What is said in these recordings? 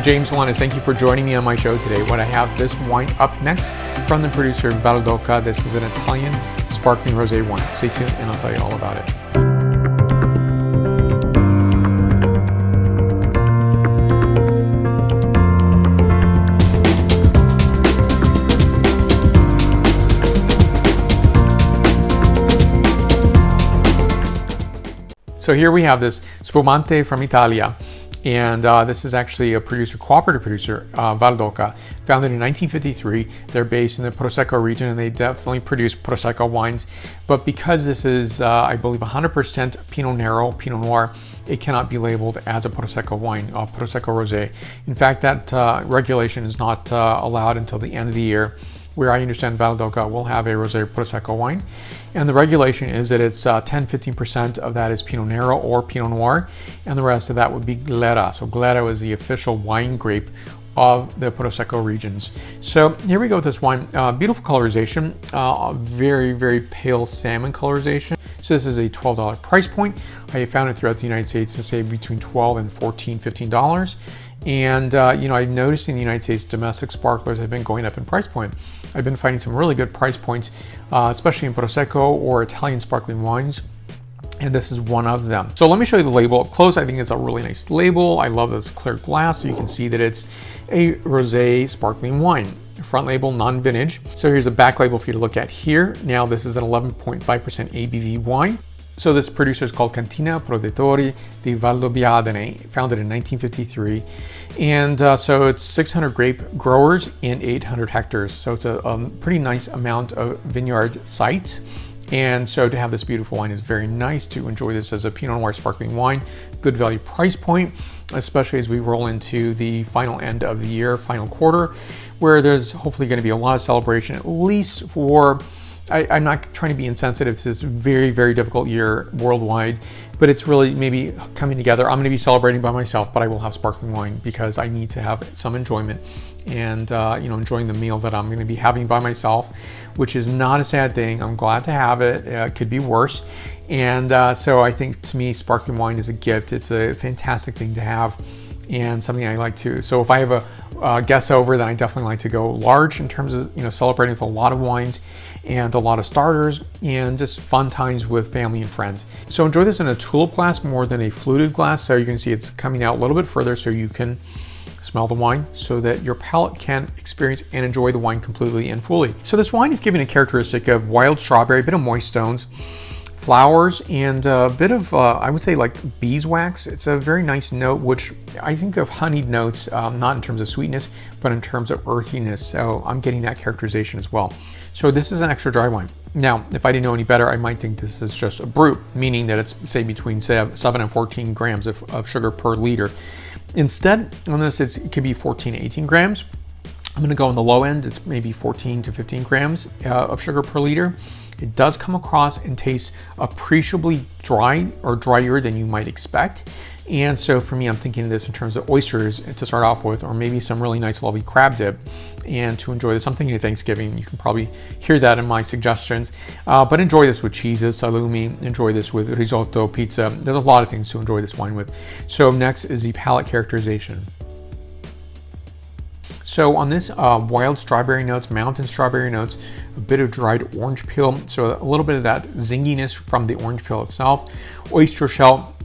James Juanes. Thank you for joining me on my show today. What I have this wine up next from the producer Valdoca. This is an Italian sparkling rosé wine. Stay tuned and I'll tell you all about it. So here we have this Spumante from Italia, and this is actually a cooperative producer, Valdoca, founded in 1953. They're based in the Prosecco region, and they definitely produce Prosecco wines. But because this is, I believe, 100% Pinot Nero, Pinot Noir, it cannot be labeled as a Prosecco wine, Prosecco Rosé. In fact, that regulation is not allowed until the end of the year, where I understand Valdoca will have a Rosé Prosecco wine. And the regulation is that it's 10-15% of that is Pinot Nero or Pinot Noir, and the rest of that would be Glera. So Glera is the official wine grape of the Prosecco regions. So here we go with this wine. Beautiful colorization, very, very pale salmon colorization. So this is a $12 price point. I found it throughout the United States to save between $12 and $15. And I've noticed in the United States, domestic sparklers have been going up in price point. I've been finding some really good price points, especially in Prosecco or Italian sparkling wines, and this is one of them. So let me show you the label up close. I think it's a really nice label. I love this clear glass, so you can see that it's a rosé sparkling wine. Front label, non-vintage. So here's a back label for you to look at here. Now this is an 11.5% ABV wine. So this producer is called Cantina Produttori di Valdobbiadene, founded in 1953. And so it's 600 grape growers in 800 hectares. So it's a pretty nice amount of vineyard sites. And so to have this beautiful wine is very nice to enjoy this as a Pinot Noir sparkling wine. Good value price point, especially as we roll into the final end of the year, final quarter, where there's hopefully going to be a lot of celebration, at least for... I'm not trying to be insensitive to this very, very difficult year worldwide, but it's really maybe coming together. I'm going to be celebrating by myself, but I will have sparkling wine because I need to have some enjoyment and, enjoying the meal that I'm going to be having by myself, which is not a sad thing. I'm glad to have it. It could be worse. And so I think to me, sparkling wine is a gift. It's a fantastic thing to have and something I like to. So if I have a guest over, then I definitely like to go large in terms of, celebrating with a lot of wines and a lot of starters and just fun times with family and friends. So enjoy this in a tulip glass more than a fluted glass. So you can see it's coming out a little bit further so you can smell the wine so that your palate can experience and enjoy the wine completely and fully. So this wine is given a characteristic of wild strawberry, a bit of moist stones, flowers, and a bit of, I would say, like beeswax. It's a very nice note, which I think of honeyed notes, not in terms of sweetness, but in terms of earthiness. So I'm getting that characterization as well. So this is an extra dry wine. Now, if I didn't know any better, I might think this is just a brut, meaning that it's, say, between 7 and 14 grams of sugar per liter. Instead, on this, it could be 14 to 18 grams. I'm going to go on the low end. It's maybe 14 to 15 grams of sugar per liter. It does come across and taste appreciably dry or drier than you might expect. And so for me, I'm thinking of this in terms of oysters to start off with, or maybe some really nice, lovely crab dip. And to enjoy this, I'm thinking of Thanksgiving. You can probably hear that in my suggestions. But enjoy this with cheeses, salumi. Enjoy this with risotto, pizza. There's a lot of things to enjoy this wine with. So next is the palate characterization. So on this, wild strawberry notes, mountain strawberry notes, a bit of dried orange peel. So a little bit of that zinginess from the orange peel itself, oyster shell,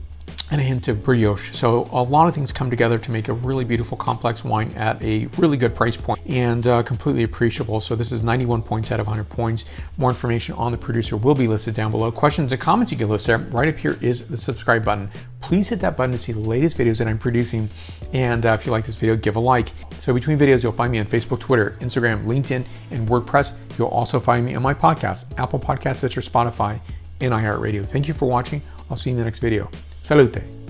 and a hint of brioche. So a lot of things come together to make a really beautiful complex wine at a really good price point and completely appreciable. So this is 91 points out of 100 points. More information on the producer will be listed down below. Questions and comments you can list there. Right up here is the subscribe button. Please hit that button to see the latest videos that I'm producing. And if you like this video, give a like. So between videos, you'll find me on Facebook, Twitter, Instagram, LinkedIn, and WordPress. You'll also find me on my podcast, Apple Podcasts, Stitcher, Spotify, and iHeartRadio. Thank you for watching. I'll see you in the next video. Salute!